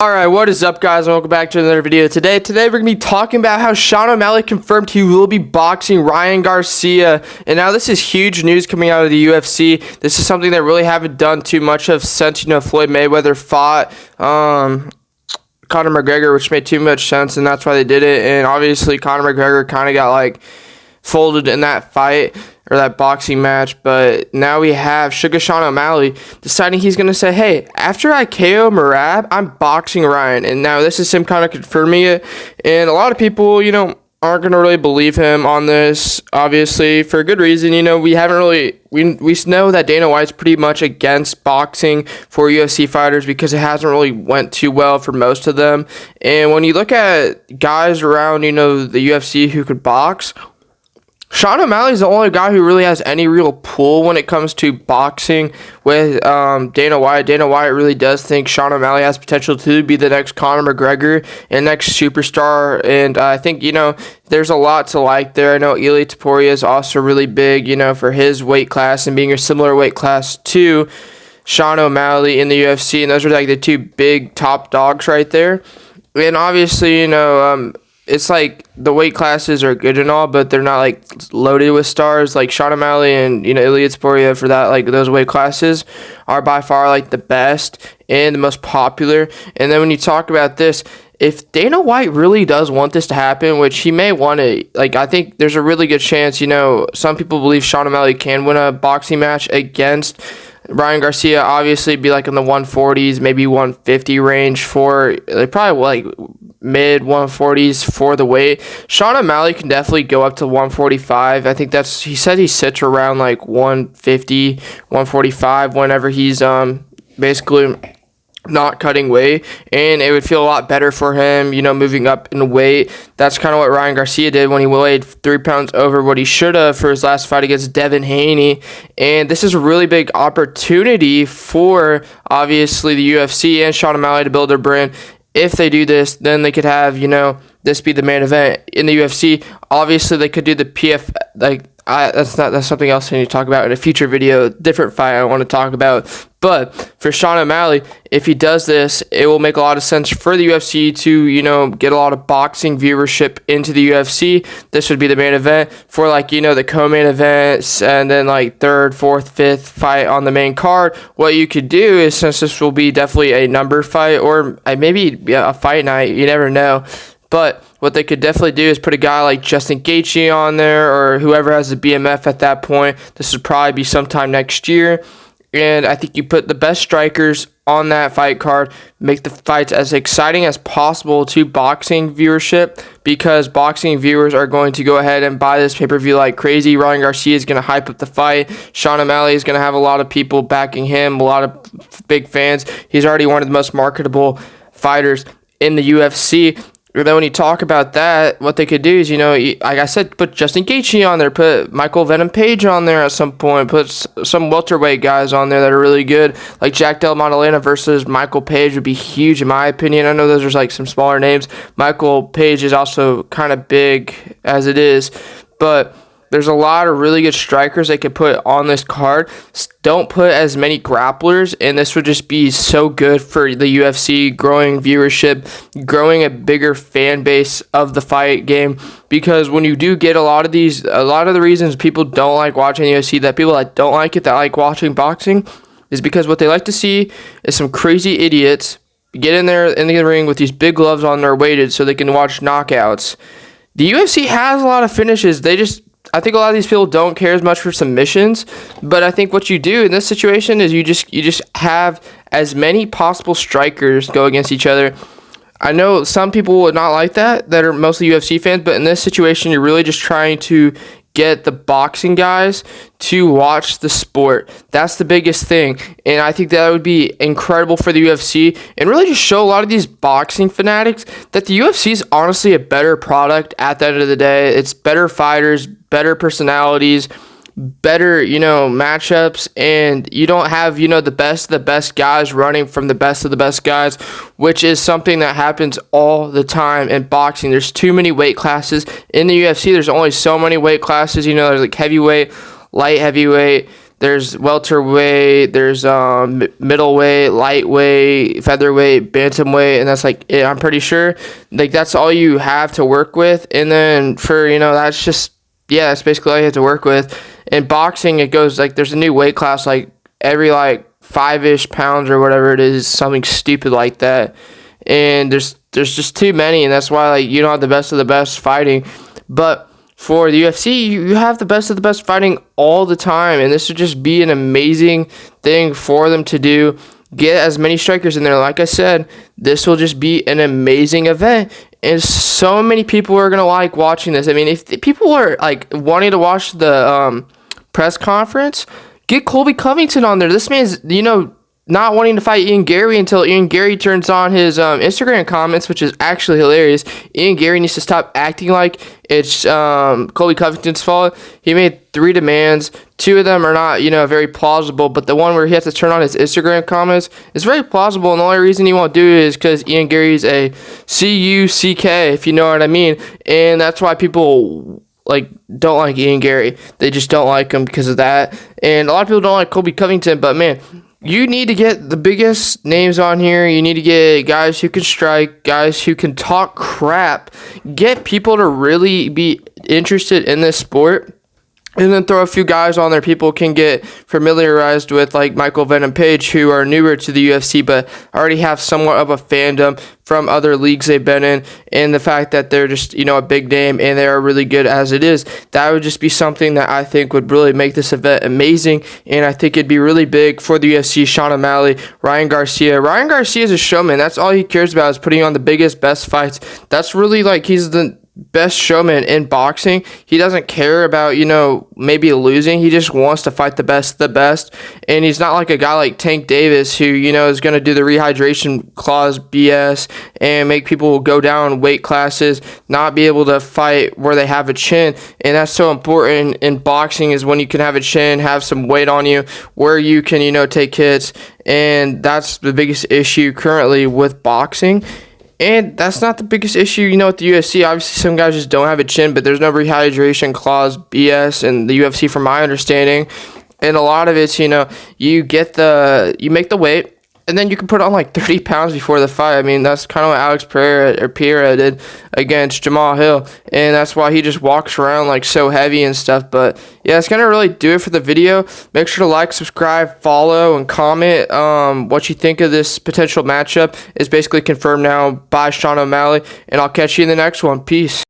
Alright, what is up, guys? Welcome back to another video. Today we're going to be talking about how Sean O'Malley confirmed he will be boxing Ryan Garcia. And now this is huge news coming out of the UFC. This is something that really haven't done too much of since, Floyd Mayweather fought Conor McGregor, which made too much sense, and that's why they did it. And obviously, Conor McGregor kind of got, folded in that fight, or that boxing match, but now we have Sean O'Malley deciding he's going to say, hey, after I KO Merab, I'm boxing Ryan. And now this is him kind of confirming it, and a lot of people, aren't going to really believe him on this, obviously, for a good reason. We haven't really, we know that Dana White's pretty much against boxing for UFC fighters because it hasn't really went too well for most of them. And when you look at guys around, the UFC who could box, Sean O'Malley is the only guy who really has any real pull when it comes to boxing with Dana White. Dana White really does think Sean O'Malley has potential to be the next Conor McGregor and next superstar. And I think, there's a lot to like there. I know Ilia Topuria is also really big, for his weight class and being a similar weight class to Sean O'Malley in the UFC. And those are the two big top dogs right there. And obviously, it's the weight classes are good and all, but they're not loaded with stars. Sean O'Malley and Ilia Topuria for that, those weight classes are by far the best and the most popular. And then when you talk about this, if Dana White really does want this to happen, which he may want to, I think there's a really good chance. Some people believe Sean O'Malley can win a boxing match against Ryan Garcia. Obviously be in the 140s, maybe 150 range for probably mid 140s for the weight. Sean O'Malley can definitely go up to 145. I think he said he sits around 150, 145 whenever he's basically not cutting weight, and it would feel a lot better for him, moving up in weight. That's kind of what Ryan Garcia did when he weighed 3 pounds over what he should have for his last fight against Devin Haney. And this is a really big opportunity for, obviously, the UFC and Sean O'Malley to build their brand. If they do this, then they could have, this be the main event in the UFC. Obviously, they could do the PF, that's something else I need to talk about in a future video, different fight I want to talk about. But for Sean O'Malley, if he does this, it will make a lot of sense for the UFC to, get a lot of boxing viewership into the UFC. This would be the main event for the co-main events, and then third, fourth, fifth fight on the main card. What you could do is, since this will be definitely a number fight, or maybe a fight night, you never know. But what they could definitely do is put a guy like Justin Gaethje on there, or whoever has the BMF at that point. This would probably be sometime next year. And I think you put the best strikers on that fight card, make the fights as exciting as possible to boxing viewership, because boxing viewers are going to go ahead and buy this pay-per-view like crazy. Ryan Garcia is going to hype up the fight. Sean O'Malley is going to have a lot of people backing him, a lot of big fans. He's already one of the most marketable fighters in the UFC. And then when you talk about that, what they could do is, like I said, put Justin Gaethje on there, put Michael Venom Page on there at some point, put some welterweight guys on there that are really good, like Jack Del Montalena versus Michael Page would be huge in my opinion. I know those are some smaller names. Michael Page is also kind of big as it is, but there's a lot of really good strikers they could put on this card. Don't put as many grapplers, and this would just be so good for the UFC, growing viewership, growing a bigger fan base of the fight game. Because when you do get a lot of the reasons people don't like watching the UFC, that people that don't like it, that like watching boxing, is because what they like to see is some crazy idiots get in there in the ring with these big gloves on, they're weighted so they can watch knockouts. The UFC has a lot of finishes. I think a lot of these people don't care as much for submissions, but I think what you do in this situation is you just have as many possible strikers go against each other. I know some people would not like that are mostly UFC fans, but in this situation, you're really just trying to get the boxing guys to watch the sport. That's the biggest thing, and I think that would be incredible for the UFC, and really just show a lot of these boxing fanatics that the UFC is honestly a better product at the end of the day. It's better fighters, better personalities, better, matchups, and you don't have, the best of the best guys running from the best of the best guys, which is something that happens all the time in boxing. There's too many weight classes. In the UFC, there's only so many weight classes. There's heavyweight, light heavyweight, There's welterweight, there's middleweight, lightweight, featherweight, bantamweight, and that's like it. I'm pretty sure like that's all you have to work with. And then for that's just that's basically all you have to work with. In boxing, it goes like there's a new weight class like every like 5-ish pounds or whatever it is, something stupid like that. And there's just too many, and that's why like you don't have the best of the best fighting. But for the UFC, you have the best of the best fighting all the time, and this would just be an amazing thing for them to do. Get as many strikers in there. Like I said, this will just be an amazing event, and so many people are gonna like watching this. I mean, if people are like wanting to watch the press conference, get Colby Covington on there. This man's not wanting to fight Ian Gary until Ian Gary turns on his Instagram comments, which is actually hilarious. Ian Gary needs to stop acting like it's Colby Covington's fault. He made 3 demands. 2 of them are not, very plausible, but the one where he has to turn on his Instagram comments is very plausible, and the only reason he won't do it is because Ian Gary's a C-U-C-K, if you know what I mean, and that's why people don't like Ian Gary. They just don't like him because of that, and a lot of people don't like Colby Covington, but man, you need to get the biggest names on here. You need to get guys who can strike, guys who can talk crap, get people to really be interested in this sport, and then throw a few guys on there people can get familiarized with, like Michael Venom Page, who are newer to the UFC but already have somewhat of a fandom from other leagues they've been in, and the fact that they're just a big name and they are really good as it is. That would just be something that I think would really make this event amazing, and I think it'd be really big for the UFC. Sean O'Malley, Ryan Garcia is a showman. That's all he cares about, is putting on the biggest, best fights. That's really like he's the best showman in boxing. He doesn't care about maybe losing. He just wants to fight the best, and he's not like a guy like Tank Davis who is going to do the rehydration clause BS and make people go down weight classes, not be able to fight where they have a chin. And that's so important in boxing, is when you can have a chin, have some weight on you, where you can take hits. And that's the biggest issue currently with boxing. And that's not the biggest issue, with the UFC. Obviously, some guys just don't have a chin, but there's no rehydration clause BS in the UFC, from my understanding. And a lot of it's, you make the weight, and then you can put on like 30 pounds before the fight. I mean, that's kind of what Alex Pereira did against Jamal Hill, and that's why he just walks around like so heavy and stuff. But yeah, it's gonna really do it for the video. Make sure to like, subscribe, follow, and comment what you think of this potential matchup. Is basically confirmed now by Sean O'Malley, and I'll catch you in the next one. Peace.